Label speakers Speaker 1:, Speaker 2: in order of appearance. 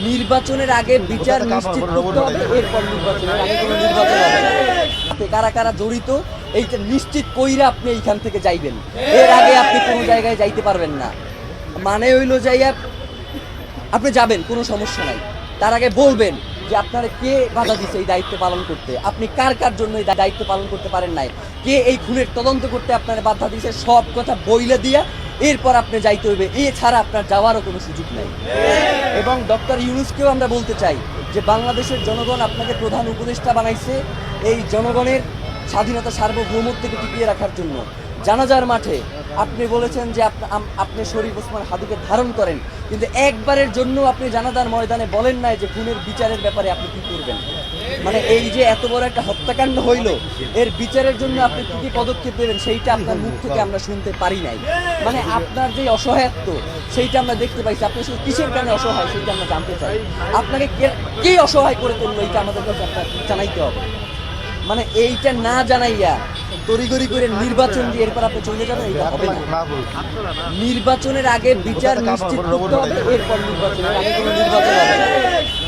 Speaker 1: নির্বাচনের আগে বিচার নিশ্চিত করতে হবে, এরপর নির্বাচনের আগে কোনো নির্বাচন হবে না। কারা কারা জড়িত এইটা নিশ্চিত কইরা আপনি এইখান থেকে যাইবেন, এর আগে আপনি কোনো জায়গায় যাইতে পারবেন না। মানে হইলো যাইয়া আপনি যাবেন, কোনো সমস্যা নাই, তার আগে বলবেন যে আপনারা কে বাধা দিচ্ছে এই দায়িত্ব পালন করতে, আপনি কার কার জন্য এই দায়িত্ব পালন করতে পারেন নাই, কে এই খুনের তদন্ত করতে আপনার বাধা দিচ্ছে, সব কথা বইলে দিয়া এরপর আপনি যাইতে হইবে, এছাড়া আপনার যাওয়ারও কোনো সুযোগ নাই। এবং ডক্টর ইউনূসকেও আমরা বলতে চাই যে বাংলাদেশের জনগণ আপনাকে প্রধান উপদেষ্টা বানাইছে এই জনগণের স্বাধীনতা সার্বভৌমত্বকে টিকিয়ে রাখার জন্য। জানাজার মাঠে আপনি বলেছেন যে আপনি শরীফ ওসমান হাদিকে ধারণ করেন, কিন্তু একবারের জন্য আপনি জানাজার ময়দানে বলেন নাই যে খুনের বিচারের ব্যাপারে আপনি কি করবেন। মানে এই যে এত বড় একটা হত্যাকাণ্ড হইল, এর বিচারের জন্য আপনি কি কি পদক্ষেপ নেবেন সেইটা আপনার মুখ থেকে আমরা শুনতে পারি নাই। মানে আপনার যে অসহায়ত্ব সেইটা আমরা দেখতে পাইছি, আপনি শুধু কিসের কারণে অসহায় সেইটা আমরা জানতে চাই। আপনাকে কে অসহায় করে তুললো এইটা আমাদের কাছে আপনার জানাইতে হবে। মানে এইটা না জানাইয়া তড়িঘড়ি করে নির্বাচন দিয়ে এরপর আপনি চলে যাবেন, এটা হবে না। নির্বাচনের আগে বিচার নিশ্চিত করতে হবে, এরপর নির্বাচনের আগে কোনো নির্বাচন হবে না।